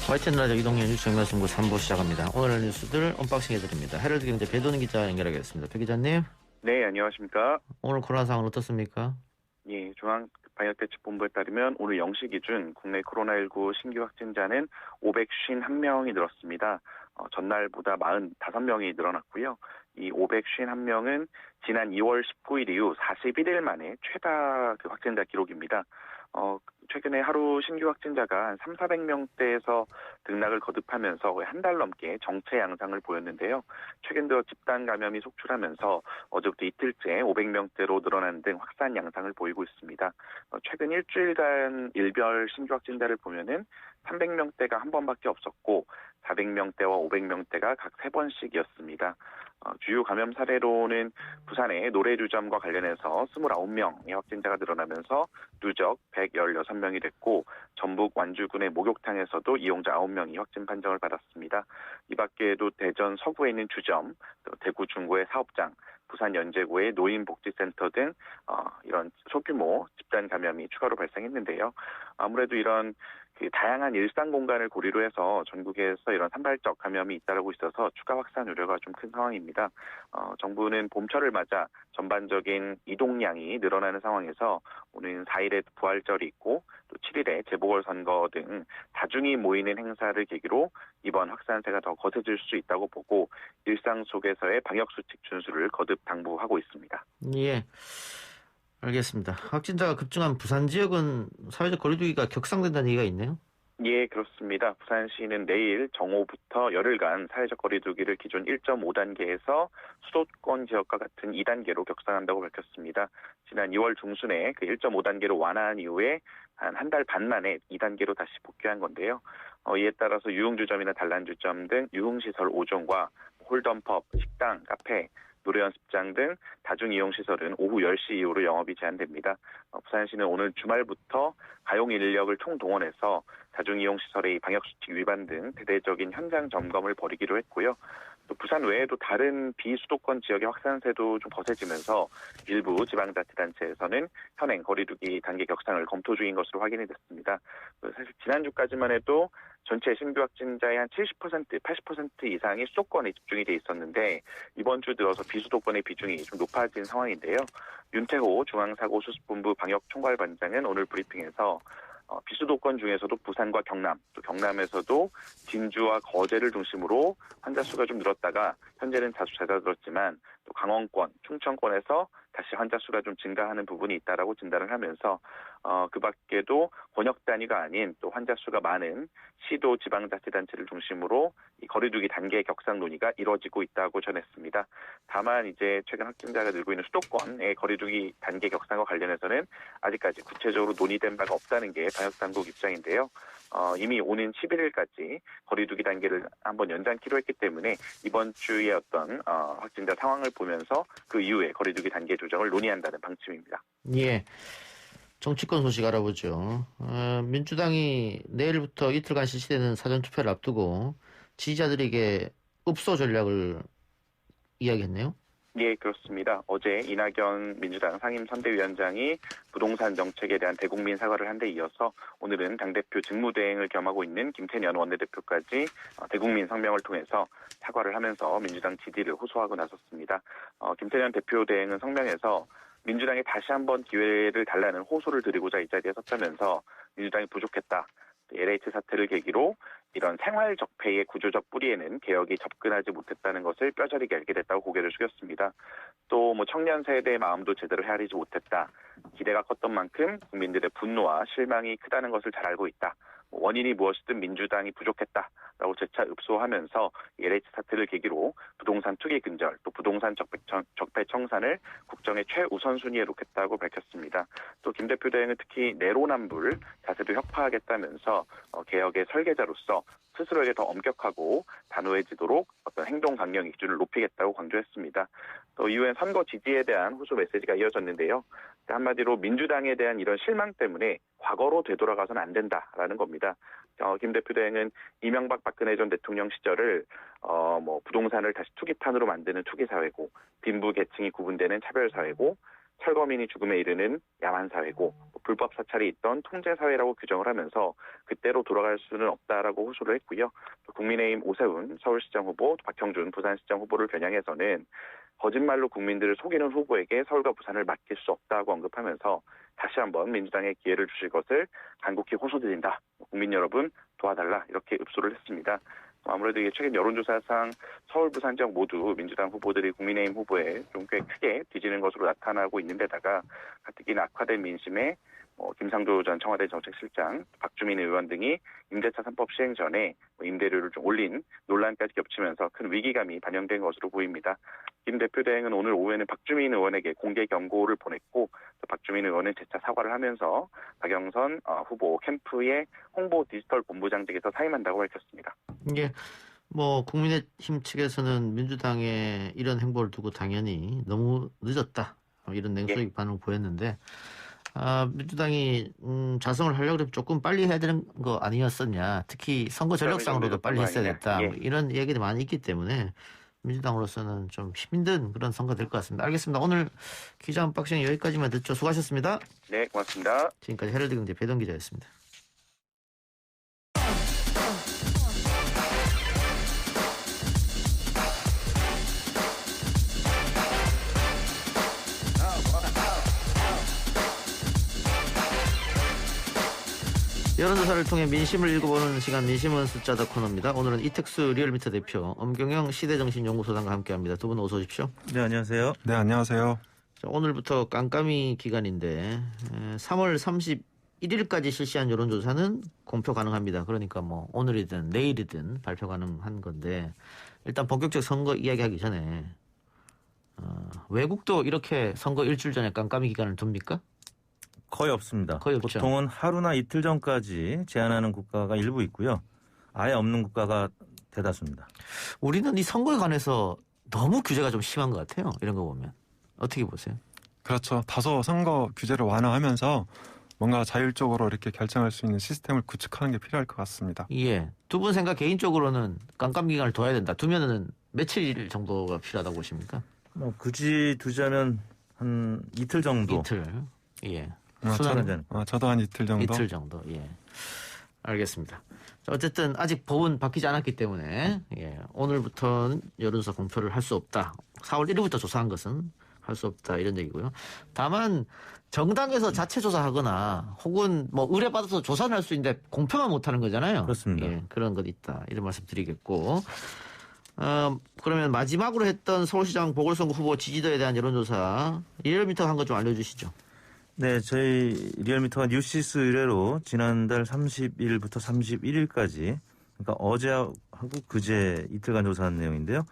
YTN 라디오 이동현 뉴스 정면승부 3부 시작합니다. 오늘 뉴스들 언박싱 해드립니다. 헤럴드 경제 배도는 기자 연결하겠습니다. 배 기자님. 네, 안녕하십니까. 오늘 코로나 상황은 어떻습니까? 예, 중앙방역대책본부에 따르면 오늘 0시 기준 국내 코로나19 신규 확진자는 551명이 늘었습니다. 전날보다 45명이 늘어났고요. 이 551명은 지난 2월 19일 이후 41일 만에 최다 확진자 기록입니다. 최근에 하루 신규 확진자가 한 3,400명대에서 등락을 거듭하면서 거의 한 달 넘게 정체 양상을 보였는데요. 최근 들어 집단 감염이 속출하면서 어제부터 이틀째 500명대로 늘어난 등 확산 양상을 보이고 있습니다. 최근 일주일간 일별 신규 확진자를 보면은 300명대가 한 번밖에 없었고 400명대와 500명대가 각 3번씩이었습니다. 주요 감염 사례로는 부산의 노래류점과 관련해서 29명의 확진자가 늘어나면서 누적 116명이 됐고 전북 완주군의 목욕탕에서도 이용자 9명이 확진 판정을 받았습니다. 이 밖에도 대전 서구에 있는 주점, 대구 중구의 사업장, 부산 연제구의 노인복지센터 등 이런 소규모 집단 감염이 추가로 발생했는데요. 아무래도 이런 다양한 일상 공간을 고리로 해서 전국에서 이런 산발적 감염이 잇따르고 있어서 추가 확산 우려가 좀 큰 상황입니다. 정부는 봄철을 맞아 전반적인 이동량이 늘어나는 상황에서 오는 4일에 부활절이 있고 또 7일에 재보궐선거 등 다중이 모이는 행사를 계기로 이번 확산세가 더 거세질 수 있다고 보고 일상 속에서의 방역수칙 준수를 거듭 당부하고 있습니다. 예, 알겠습니다. 확진자가 급증한 부산 지역은 사회적 거리두기가 격상된다는 얘기가 있네요. 예, 그렇습니다. 부산시는 내일 정오부터 열흘간 사회적 거리두기를 기존 1.5단계에서 수도권 지역과 같은 2단계로 격상한다고 밝혔습니다. 지난 2월 중순에 1.5단계로 완화한 이후에 한 달 반 만에 2단계로 다시 복귀한 건데요. 이에 따라서 유흥주점이나 단란주점 등 유흥시설 5종과 홀덤펍, 식당, 카페, 노래 연습장 등 다중이용시설은 오후 10시 이후로 영업이 제한됩니다. 부산시는 오늘 주말부터 가용 인력을 총동원해서 다중이용시설의 방역수칙 위반 등 대대적인 현장 점검을 벌이기로 했고요. 또 부산 외에도 다른 비수도권 지역의 확산세도 좀 거세지면서 일부 지방자치단체에서는 현행 거리두기 단계 격상을 검토 중인 것으로 확인이 됐습니다. 사실 지난주까지만 해도 전체 신규 확진자의 한 70%, 80% 이상이 수도권에 집중이 돼 있었는데 이번 주 들어서 비수도권의 비중이 좀 높아진 상황인데요. 윤태호 중앙사고수습본부 방역총괄반장은 오늘 브리핑에서 비수도권 중에서도 부산과 경남, 또 경남에서도 진주와 거제를 중심으로 환자 수가 좀 늘었다가 현재는 다수 잦아들었지만 또 강원권, 충청권에서 다시 환자 수가 좀 증가하는 부분이 있다라고 진단을 하면서 그 밖에도 권역 단위가 아닌 또 환자 수가 많은 시도 지방자치단체를 중심으로 이 거리두기 단계 격상 논의가 이루어지고 있다고 전했습니다. 다만 이제 최근 확진자가 늘고 있는 수도권의 거리두기 단계 격상과 관련해서는 아직까지 구체적으로 논의된 바가 없다는 게 방역당국 입장인데요. 이미 오는 11일까지 거리두기 단계를 한번 연장키로 했기 때문에 이번 주에 어떤 확진자 상황을 보면서 그 이후에 거리두기 단계 조정을 논의한다는 방침입니다. 예, 정치권 소식 알아보죠. 민주당이 내일부터 이틀간 실시되는 사전투표를 앞두고 지지자들에게 읍소 전략을 이야기했네요. 예, 그렇습니다. 어제 이낙연 민주당 상임선대위원장이 부동산 정책에 대한 대국민 사과를 한 데 이어서 오늘은 당대표 직무대행을 겸하고 있는 김태년 원내대표까지 대국민 성명을 통해서 사과를 하면서 민주당 지지를 호소하고 나섰습니다. 김태년 대표 대행은 성명에서 민주당에 다시 한번 기회를 달라는 호소를 드리고자 이 자리에 섰다면서 민주당이 부족했다. LH 사태를 계기로 이런 생활 적폐의 구조적 뿌리에는 개혁이 접근하지 못했다는 것을 뼈저리게 알게 됐다고 고개를 숙였습니다. 또 청년 세대의 마음도 제대로 헤아리지 못했다. 기대가 컸던 만큼 국민들의 분노와 실망이 크다는 것을 잘 알고 있다. 원인이 무엇이든 민주당이 부족했다라고 재차 읍소하면서 LH 사태를 계기로 부동산 투기 근절 또 부동산 적폐 청산을 국정의 최우선순위에 놓겠다고 밝혔습니다. 또 김 대표 대행은 특히 내로남불 자세도 혁파하겠다면서 개혁의 설계자로서 스스로에게 더 엄격하고 단호해지도록 어떤 행동 강령 기준을 높이겠다고 강조했습니다. 또 이후엔 선거 지지에 대한 호소 메시지가 이어졌는데요. 한마디로 민주당에 대한 이런 실망 때문에 과거로 되돌아가서는 안 된다라는 겁니다. 김 대표 대행은 이명박 박근혜 전 대통령 시절을 부동산을 다시 투기판으로 만드는 투기사회고 빈부계층이 구분되는 차별사회고 철거민이 죽음에 이르는 야만 사회고 불법 사찰이 있던 통제 사회라고 규정을 하면서 그때로 돌아갈 수는 없다라고 호소를 했고요. 또 국민의힘 오세훈 서울시장 후보, 박형준 부산시장 후보를 겨냥해서는 거짓말로 국민들을 속이는 후보에게 서울과 부산을 맡길 수 없다고 언급하면서 다시 한번 민주당에 기회를 주실 것을 간곡히 호소드린다. 국민 여러분 도와달라 이렇게 읍소를 했습니다. 아무래도 이게 최근 여론조사상 서울, 부산 지역 모두 민주당 후보들이 국민의힘 후보에 좀 꽤 크게 뒤지는 것으로 나타나고 있는데다가 가뜩이나 악화된 민심에 김상조 전 청와대 정책실장, 박주민 의원 등이 임대차 3법 시행 전에 임대료를 좀 올린 논란까지 겹치면서 큰 위기감이 반영된 것으로 보입니다. 김 대표 대행은 오늘 오후에는 박주민 의원에게 공개 경고를 보냈고 박주민 의원은 재차 사과를 하면서 박영선 후보 캠프의 홍보 디지털 본부장직에서 사임한다고 밝혔습니다. 이게 국민의힘 측에서는 민주당의 이런 행보를 두고 당연히 너무 늦었다 이런 냉소적 반응을 보였는데 민주당이 자성을 하려고 그러면 조금 빨리 해야 되는 거 아니었었냐. 특히 선거 전력상으로도 빨리 했어야 됐다. 이런 얘기도 많이 있기 때문에 민주당으로서는 좀 힘든 그런 선거 될 것 같습니다. 알겠습니다. 오늘 기자 언박싱 여기까지만 듣죠. 수고하셨습니다. 네, 고맙습니다. 지금까지 헤럴드 경제 배동 기자였습니다. 여론조사를 통해 민심을 읽어보는 시간 민심은 숫자다 코너입니다. 오늘은 이택수 리얼미터 대표, 엄경영 시대정신연구소장과 함께합니다. 두 분 어서 오십시오. 네, 안녕하세요. 네, 안녕하세요. 자, 오늘부터 깜깜이 기간인데 3월 31일까지 실시한 여론조사는 공표 가능합니다. 그러니까 오늘이든 내일이든 발표 가능한 건데 일단 본격적 선거 이야기하기 전에 외국도 이렇게 선거 일주일 전에 깜깜이 기간을 둡니까? 거의 없습니다. 거의 없죠. 보통은 하루나 이틀 전까지 제한하는 국가가 일부 있고요. 아예 없는 국가가 대다수입니다. 우리는 이 선거에 관해서 너무 규제가 좀 심한 것 같아요. 이런 거 보면. 어떻게 보세요? 그렇죠. 다소 선거 규제를 완화하면서 뭔가 자율적으로 이렇게 결정할 수 있는 시스템을 구축하는 게 필요할 것 같습니다. 예. 두 분 생각 개인적으로는 깜깜 기간을 둬야 된다. 두면은 며칠 정도가 필요하다고 보십니까? 굳이 두자면 한 이틀 정도. 이틀. 예. 저도 한 이틀 정도. 이틀 정도. 예. 알겠습니다. 자, 어쨌든 아직 법은 바뀌지 않았기 때문에 오늘부터는 여론조사 공표를 할 수 없다. 4월 1일부터 조사한 것은 할 수 없다 이런 얘기고요. 다만 정당에서 자체 조사하거나 혹은 의뢰받아서 조사는 할 수 있는데 공표만 못하는 거잖아요. 그렇습니다. 예, 그런 것 있다 이런 말씀드리겠고. 그러면 마지막으로 했던 서울시장 보궐선거 후보 지지도에 대한 여론조사 리얼미터가 한 거 좀 알려주시죠. 네, 저희 리얼미터가 뉴시스 의뢰로 지난달 30일부터 31일까지 그러니까 어제하고 그제 이틀간 조사한 내용인데요.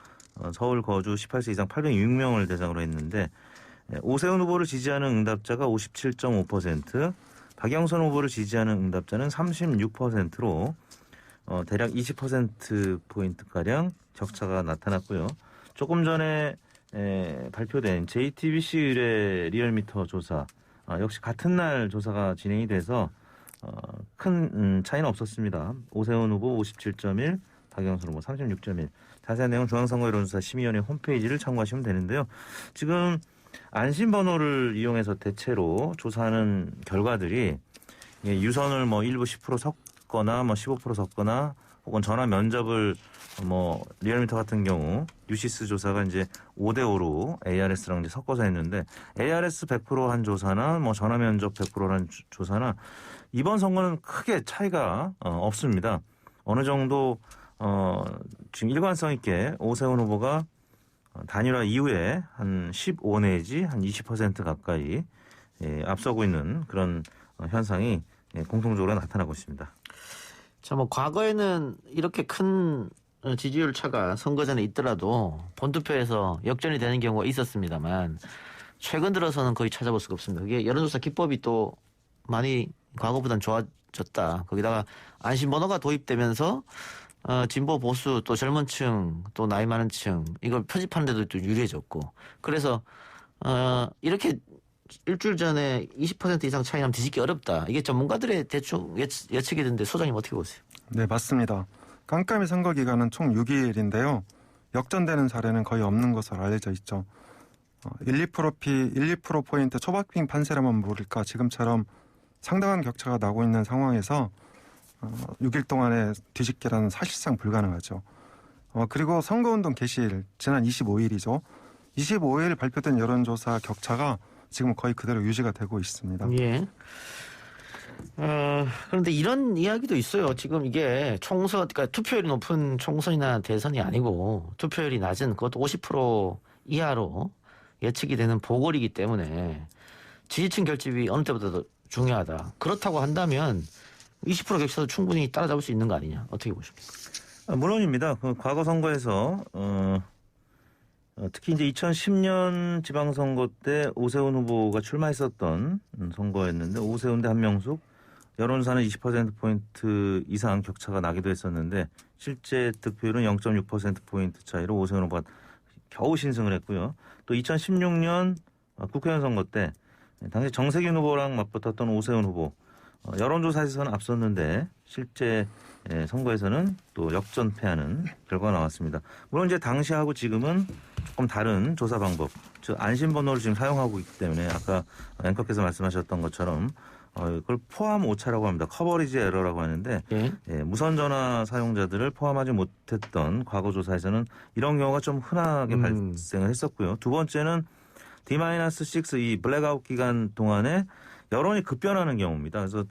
서울 거주 18세 이상 806명을 대상으로 했는데 오세훈 후보를 지지하는 응답자가 57.5%, 박영선 후보를 지지하는 응답자는 36%로 대략 20%포인트가량 격차가 나타났고요. 조금 전에 발표된 JTBC 의뢰 리얼미터 조사 역시 같은 날 조사가 진행이 돼서 큰 차이는 없었습니다. 오세훈 후보 57.1, 박영선 후보 36.1. 자세한 내용 중앙선거 여론조사 심의위원회 홈페이지를 참고하시면 되는데요. 지금 안심번호를 이용해서 대체로 조사하는 결과들이 유선을 일부 10% 섞거나 15% 섞거나 혹은 전화 면접을 리얼미터 같은 경우 뉴시스 조사가 이제 5대5로 ARS랑 이제 섞어서 했는데 ARS 100% 한 조사나 전화 면접 100% 한 조사나 이번 선거는 크게 차이가 없습니다. 어느 정도 지금 일관성 있게 오세훈 후보가 단일화 이후에 한 15 내지 한 20% 가까이 앞서고 있는 그런 현상이 공통적으로 나타나고 있습니다. 자, 과거에는 이렇게 큰 지지율 차가 선거 전에 있더라도 본투표에서 역전이 되는 경우가 있었습니다만 최근 들어서는 거의 찾아볼 수가 없습니다. 그게 여론조사 기법이 또 많이 과거보다는 좋아졌다. 거기다가 안심번호가 도입되면서 진보 보수 또 젊은 층 또 나이 많은 층 이걸 표집하는 데도 또 유리해졌고 그래서 이렇게 일주일 전에 20% 이상 차이 나면 뒤집기 어렵다. 이게 전문가들의 대충 예측이던데 소장님 어떻게 보세요? 네, 맞습니다. 깜깜이 선거 기간은 총 6일인데요. 역전되는 사례는 거의 없는 것으로 알려져 있죠. 1, 2%포인트 초박빙 판세라면 모를까 지금처럼 상당한 격차가 나고 있는 상황에서 6일 동안의 뒤집기라는 사실상 불가능하죠. 그리고 선거운동 개시일 지난 25일이죠. 25일 발표된 여론조사 격차가 지금 거의 그대로 유지가 되고 있습니다. 예. 그런데 이런 이야기도 있어요. 지금 이게 총선, 그러니까 투표율이 높은 총선이나 대선이 아니고 투표율이 낮은 그것도 50% 이하로 예측이 되는 보궐이기 때문에 지지층 결집이 어느 때보다도 중요하다. 그렇다고 한다면 20% 격차도 충분히 따라잡을 수 있는 거 아니냐. 어떻게 보십니까? 물론입니다. 그 과거 선거에서 특히 이제 2010년 지방선거 때 오세훈 후보가 출마했었던 선거였는데 오세훈 대 한명숙 여론조사는 20%포인트 이상 격차가 나기도 했었는데 실제 득표율은 0.6%포인트 차이로 오세훈 후보가 겨우 신승을 했고요. 또 2016년 국회의원 선거 때 당시 정세균 후보랑 맞붙었던 오세훈 후보 여론조사에서는 앞섰는데 실제 선거에서는 또 역전패하는 결과가 나왔습니다. 물론 이제 당시하고 지금은 조금 다른 조사 방법, 즉 안심번호를 지금 사용하고 있기 때문에 아까 앵커께서 말씀하셨던 것처럼 그걸 포함 오차라고 합니다. 커버리지 에러라고 하는데 무선 전화 사용자들을 포함하지 못했던 과거 조사에서는 이런 경우가 좀 흔하게 발생을 했었고요. 두 번째는 D-6 이 블랙아웃 기간 동안에 여론이 급변하는 경우입니다. 그래서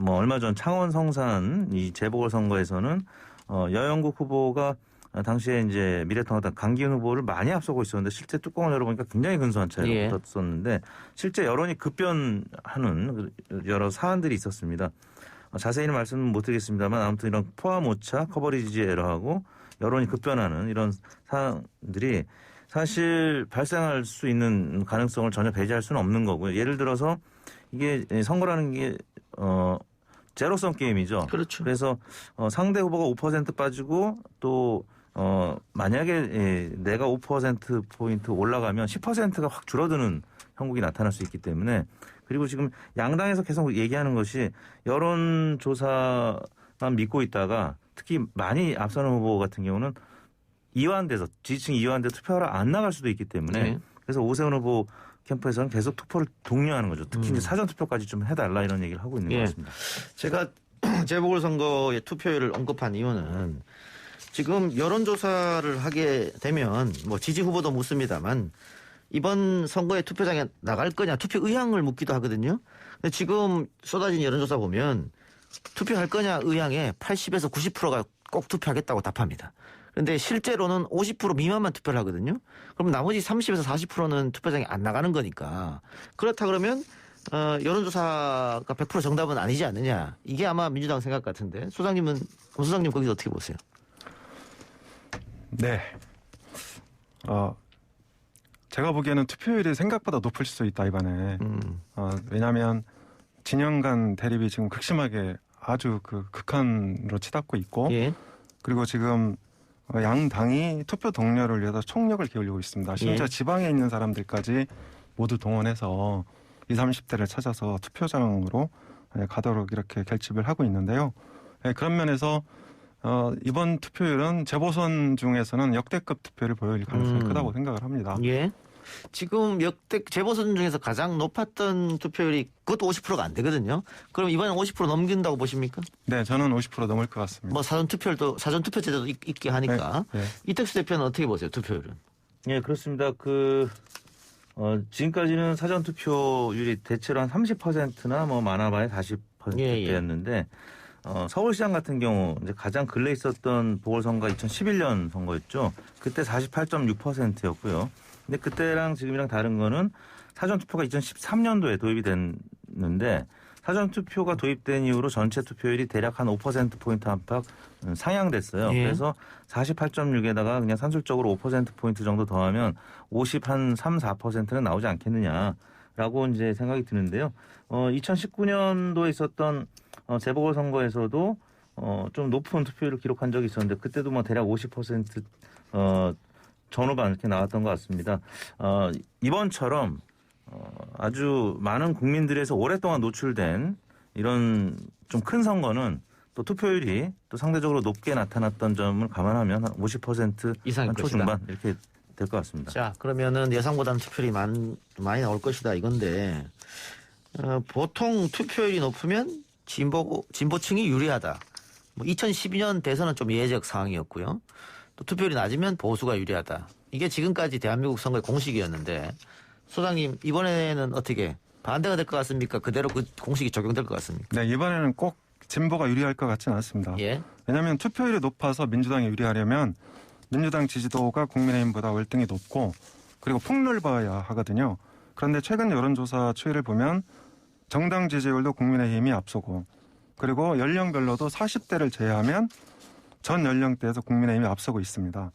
얼마 전 창원 성산 이 재보궐선거에서는 여영국 후보가 당시에 이제 미래통합당 강기훈 후보를 많이 앞서고 있었는데 실제 뚜껑을 열어보니까 굉장히 근소한 차이로 붙었었는데 실제 여론이 급변하는 여러 사안들이 있었습니다. 자세히는 말씀은 못 드리겠습니다만 아무튼 이런 포함 오차, 커버리지 에러하고 여론이 급변하는 이런 사안들이 사실 발생할 수 있는 가능성을 전혀 배제할 수는 없는 거고요. 예를 들어서 이게 선거라는 게 제로섬 게임이죠. 그렇죠. 그래서 상대 후보가 5% 빠지고 또 만약에 내가 5%포인트 올라가면 10%가 확 줄어드는 형국이 나타날 수 있기 때문에 그리고 지금 양당에서 계속 얘기하는 것이 여론조사만 믿고 있다가 특히 많이 앞서는 후보 같은 경우는 이완돼서 지지층이 이완돼서 투표하러 안 나갈 수도 있기 때문에 그래서 오세훈 후보 캠프에서는 계속 투표를 독려하는 거죠. 특히 이제 사전 투표까지 좀 해달라 이런 얘기를 하고 있는 것 같습니다. 제가 재보궐선거의 투표율을 언급한 이유는 지금 여론조사를 하게 되면 뭐 지지 후보도 묻습니다만 이번 선거에 투표장에 나갈 거냐 투표 의향을 묻기도 하거든요. 근데 지금 쏟아진 여론조사 보면 투표할 거냐 의향에 80에서 90%가 꼭 투표하겠다고 답합니다. 그런데 실제로는 50% 미만만 투표를 하거든요. 그럼 나머지 30에서 40%는 투표장에 안 나가는 거니까 그렇다 그러면 여론조사가 100% 정답은 아니지 않느냐. 이게 아마 민주당 생각 같은데 소장님은 소장님 거기서 어떻게 보세요? 네. 제가 보기에는 투표율이 생각보다 높을 수 있다 이번에. 왜냐하면 진영 간 대립이 지금 극심하게 아주 극한으로 치닫고 있고 그리고 지금 양 당이 투표 동료를 위해서 총력을 기울이고 있습니다. 심지어 지방에 있는 사람들까지 모두 동원해서 20, 30대를 찾아서 투표장으로 가도록 이렇게 결집을 하고 있는데요. 그런 면에서 이번 투표율은 재보선 중에서는 역대급 투표율을 보일 가능성이 크다고 생각을 합니다. 지금 역대 재보선 중에서 가장 높았던 투표율이 그것도 50%가 안 되거든요. 그럼 이번엔 50% 넘긴다고 보십니까? 네, 저는 50% 넘을 것 같습니다. 뭐 사전 투표 제도도 있게 하니까 이택수 대표는 어떻게 보세요? 투표율은? 예, 그렇습니다. 지금까지는 사전 투표율이 대체로 한 30%나 뭐 많아봐야 40%대였는데 서울시장 같은 경우 이제 가장 근래 있었던 보궐선거가 2011년 선거였죠. 그때 48.6%였고요. 근데 그때랑 지금이랑 다른 거는 사전투표가 2013년도에 도입이 됐는데 사전투표가 도입된 이후로 전체 투표율이 대략 한 5%포인트 안팎 상향됐어요. 그래서 48.6에다가 그냥 산술적으로 5%포인트 정도 더하면 50한 3, 4%는 나오지 않겠느냐라고 이제 생각이 드는데요. 2019년도에 있었던 재보궐선거에서도 좀 높은 투표율을 기록한 적이 있었는데 그때도 뭐 대략 50% 전후반 이렇게 나왔던 것 같습니다. 이번처럼 아주 많은 국민들에서 오랫동안 노출된 이런 좀 큰 선거는 또 투표율이 또 상대적으로 높게 나타났던 점을 감안하면 한 50% 이상일 초중반 이렇게 될 것 같습니다. 자, 그러면은 예상보다는 투표율이 많이 나올 것이다 이건데 보통 투표율이 높으면 진보층이 유리하다. 뭐 2012년 대선은 좀 예외적 상황이었고요. 또 투표율이 낮으면 보수가 유리하다. 이게 지금까지 대한민국 선거의 공식이었는데 소장님 이번에는 어떻게 반대가 될 것 같습니까? 그대로 그 공식이 적용될 것 같습니까? 네, 이번에는 꼭 진보가 유리할 것 같지는 않습니다. 예. 왜냐하면 투표율이 높아서 민주당이 유리하려면 민주당 지지도가 국민의힘보다 월등히 높고 그리고 폭넓어야 하거든요. 그런데 최근 여론조사 추이를 보면 정당 지지율도 국민의힘이 앞서고 그리고 연령별로도 40대를 제외하면 전 연령대에서 국민의힘이 앞서고 있습니다.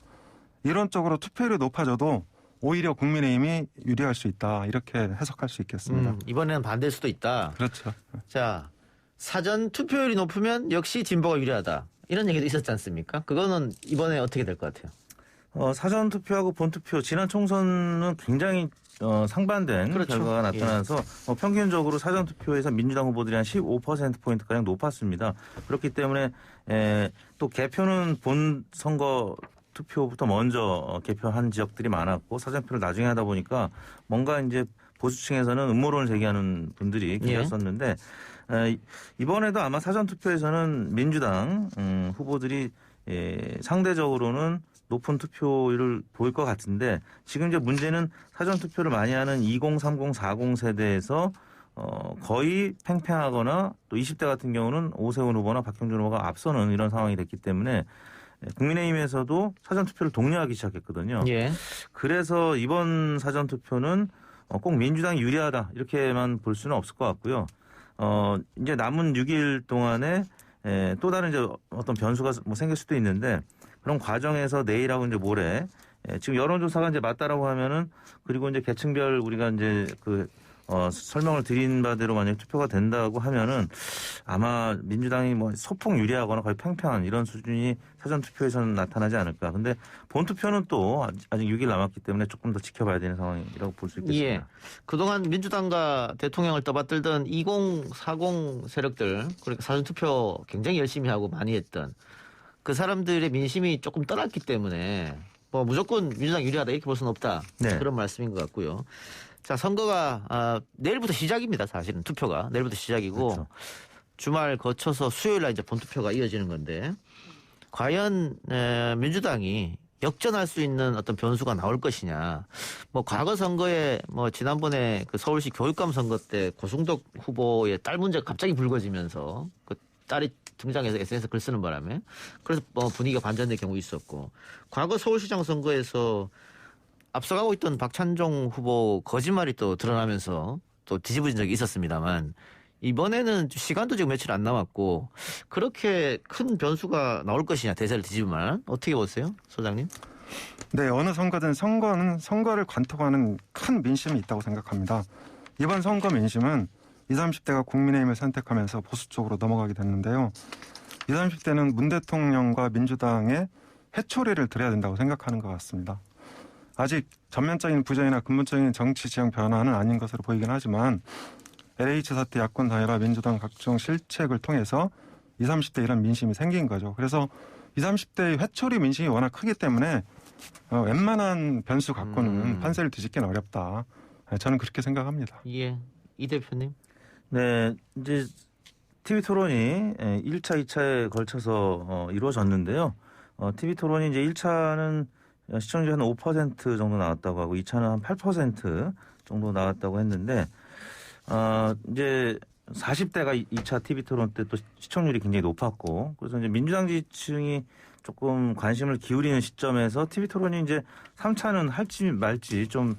이론적으로 투표율이 높아져도 오히려 국민의힘이 유리할 수 있다. 이렇게 해석할 수 있겠습니다. 이번에는 반대일 수도 있다. 그렇죠. 자, 사전 투표율이 높으면 역시 진보가 유리하다. 이런 얘기도 있었지 않습니까? 그거는 이번에 어떻게 될 것 같아요? 사전 투표하고 본 투표 지난 총선은 굉장히 상반된 그렇죠. 결과가 나타나서 평균적으로 사전 투표에서 민주당 후보들이 한 15%포인트가량 높았습니다. 그렇기 때문에 또 개표는 본 선거 투표부터 먼저 개표한 지역들이 많았고 사전표를 나중에 하다 보니까 뭔가 이제 보수층에서는 음모론을 제기하는 분들이 계셨었는데 이번에도 아마 사전투표에서는 민주당 후보들이 상대적으로는 높은 투표율을 보일 것 같은데 지금 이제 문제는 사전투표를 많이 하는 20, 30, 40 세대에서 거의 팽팽하거나 또 20대 같은 경우는 오세훈 후보나 박형준 후보가 앞서는 이런 상황이 됐기 때문에 국민의힘에서도 사전투표를 독려하기 시작했거든요. 예. 그래서 이번 사전투표는 꼭 민주당이 유리하다 이렇게만 볼 수는 없을 것 같고요. 이제 남은 6일 동안에 또 다른 이제 어떤 변수가 뭐 생길 수도 있는데 그런 과정에서 내일하고 이제 모레 지금 여론조사가 이제 맞다라고 하면은 그리고 이제 계층별 우리가 이제 설명을 드린 바대로 만약 투표가 된다고 하면은 아마 민주당이 뭐 소폭 유리하거나 거의 팽팽한 이런 수준이 사전투표에서는 나타나지 않을까. 근데 본투표는 또 아직 6일 남았기 때문에 조금 더 지켜봐야 되는 상황이라고 볼 수 있겠습니다. 예. 그동안 민주당과 대통령을 떠받들던 20, 40 세력들 그러니까 사전투표 굉장히 열심히 하고 많이 했던 그 사람들의 민심이 조금 떠났기 때문에 뭐 무조건 민주당 유리하다 이렇게 볼 수는 없다. 네. 그런 말씀인 것 같고요. 자, 선거가 내일부터 시작입니다. 사실은 투표가 내일부터 시작이고 그렇죠. 주말 거쳐서 수요일날 이제 본투표가 이어지는 건데 과연 민주당이 역전할 수 있는 어떤 변수가 나올 것이냐. 뭐 과거 선거에 뭐 지난번에 그 서울시 교육감 선거 때 고승덕 후보의 딸 문제가 갑자기 불거지면서 그 딸이 등장해서 SNS 글 쓰는 바람에 그래서 뭐 분위기가 반전된 경우 있었고 과거 서울시장 선거에서 앞서가고 있던 박찬종 후보 거짓말이 또 드러나면서 또 뒤집어진 적이 있었습니다만 이번에는 시간도 지금 며칠 안 남았고 그렇게 큰 변수가 나올 것이냐 대세를 뒤집으면 어떻게 보세요, 소장님? 네, 어느 선거든 선거는 선거를 관통하는 큰 민심이 있다고 생각합니다. 이번 선거 민심은 20, 30대가 국민의힘을 선택하면서 보수 쪽으로 넘어가게 됐는데요. 20, 30대는 문 대통령과 민주당의 해초리를 드려야 된다고 생각하는 것 같습니다. 아직 전면적인 부정이나 근본적인 정치 지형 변화는 아닌 것으로 보이긴 하지만 LH 사태 야권 단일화 민주당 각종 실책을 통해서 20, 30대 이런 민심이 생긴 거죠. 그래서 20, 30대의 회초리 민심이 워낙 크기 때문에 웬만한 변수 갖고는 판세를 뒤집기는 어렵다. 저는 그렇게 생각합니다. 예, 이 대표님. 네, 이제 TV 토론이 1차, 2차에 걸쳐서 이루어졌는데요. TV 토론이 이제 1차는 시청률이 한 5% 정도 나왔다고 하고 2차는 한 8% 정도 나왔다고 했는데 이제 40대가 2차 TV 토론 때 또 시청률이 굉장히 높았고 그래서 이제 민주당 지지층이 조금 관심을 기울이는 시점에서 TV 토론이 이제 3차는 할지 말지 좀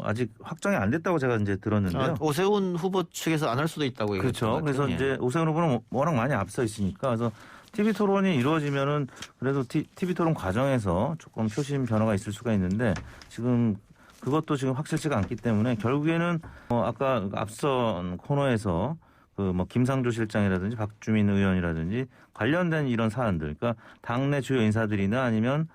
아직 확정이 안 됐다고 제가 이제 들었는데요. 오세훈 후보 측에서 안 할 수도 있다고 그렇죠. 그래서 이제 오세훈 후보는 워낙 많이 앞서 있으니까 그래서 TV 토론이 이루어지면은 그래도 TV 토론 과정에서 조금 표심 변화가 있을 수가 있는데 지금 그것도 지금 확실치가 않기 때문에 결국에는 아까 앞선 코너에서 그 뭐 김상조 실장이라든지 박주민 의원이라든지 관련된 이런 사안들, 그러니까 당내 주요 인사들이나 아니면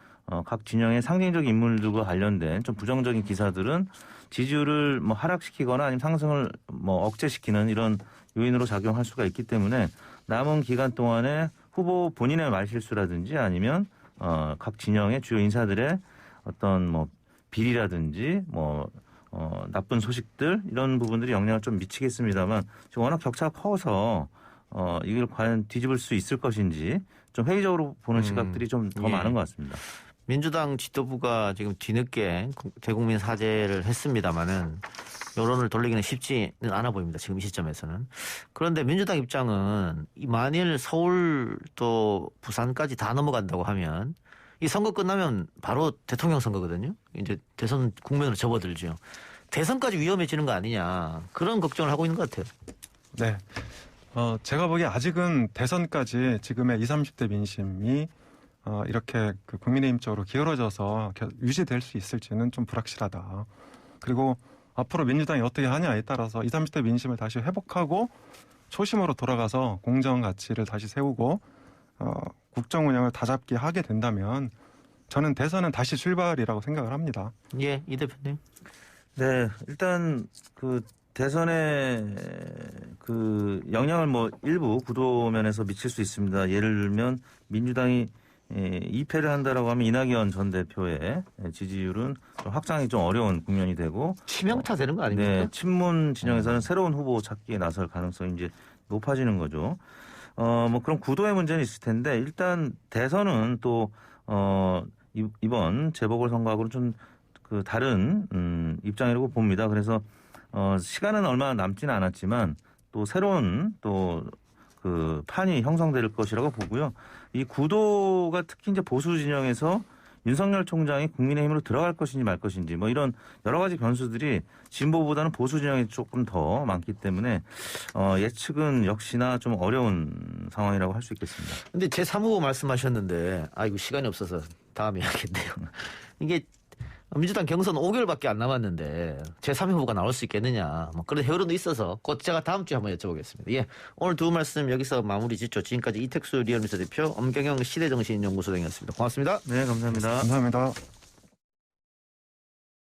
각 진영의 상징적 인물들과 관련된 좀 부정적인 기사들은 지지율을 뭐 하락시키거나 아니면 상승을 뭐 억제시키는 이런 요인으로 작용할 수가 있기 때문에 남은 기간 동안에 후보 본인의 말실수라든지 아니면 각 진영의 주요 인사들의 어떤 뭐 비리라든지 나쁜 소식들 이런 부분들이 영향을 좀 미치겠습니다만 지금 워낙 격차가 커서 이걸 과연 뒤집을 수 있을 것인지 좀 회의적으로 보는 시각들이 좀 더 많은 것 같습니다. 민주당 지도부가 지금 뒤늦게 대국민 사죄를 했습니다마는 여론을 돌리기는 쉽지는 않아 보입니다. 지금 이 시점에서는. 그런데 민주당 입장은 만일 서울 또 부산까지 다 넘어간다고 하면 이 선거 끝나면 바로 대통령 선거거든요. 이제 대선 국면으로 접어들죠. 대선까지 위험해지는 거 아니냐 그런 걱정을 하고 있는 것 같아요. 네. 제가 보기에 아직은 대선까지 지금의 20, 30대 민심이 이렇게 그 국민의힘 쪽으로 기울어져서 유지될 수 있을지는 좀 불확실하다. 그리고 앞으로 민주당이 어떻게 하냐에 따라서 20, 30대 민심을 다시 회복하고 초심으로 돌아가서 공정 가치를 다시 세우고 국정 운영을 다잡게 하게 된다면 저는 대선은 다시 출발이라고 생각을 합니다. 예, 이 대표님. 네, 일단 그 대선에 그 영향을 일부 구도면에서 미칠 수 있습니다. 예를 들면 민주당이 2패를 한다라고 하면 이낙연 전 대표의 지지율은 좀 확장이 좀 어려운 국면이 되고 치명타 되는 거 아닙니까? 네, 친문 진영에서는 새로운 후보 찾기에 나설 가능성이 이제 높아지는 거죠. 그런 구도의 문제는 있을 텐데 일단 대선은 또 이번 재보궐선거하고는 좀 그 다른 입장이라고 봅니다. 그래서 시간은 얼마 남지는 않았지만 또 새로운 또 그 판이 형성될 것이라고 보고요. 이 구도가 특히 이제 보수 진영에서 윤석열 총장이 국민의힘으로 들어갈 것인지 말 것인지 이런 여러 가지 변수들이 진보보다는 보수 진영이 조금 더 많기 때문에 예측은 역시나 좀 어려운 상황이라고 할 수 있겠습니다. 근데 제3후보 말씀하셨는데 아이고 시간이 없어서 다음에 하겠네요. 이게 민주당 경선 5개월밖에 안 남았는데 제3후보가 나올 수 있겠느냐 그런 여론도 있어서 곧 제가 다음 주에 한번 여쭤보겠습니다. 예, 오늘 두 말씀 여기서 마무리 짓죠. 지금까지 이택수 리얼미터 대표, 엄경영 시대정신연구소장이었습니다. 고맙습니다. 네, 감사합니다. 감사합니다.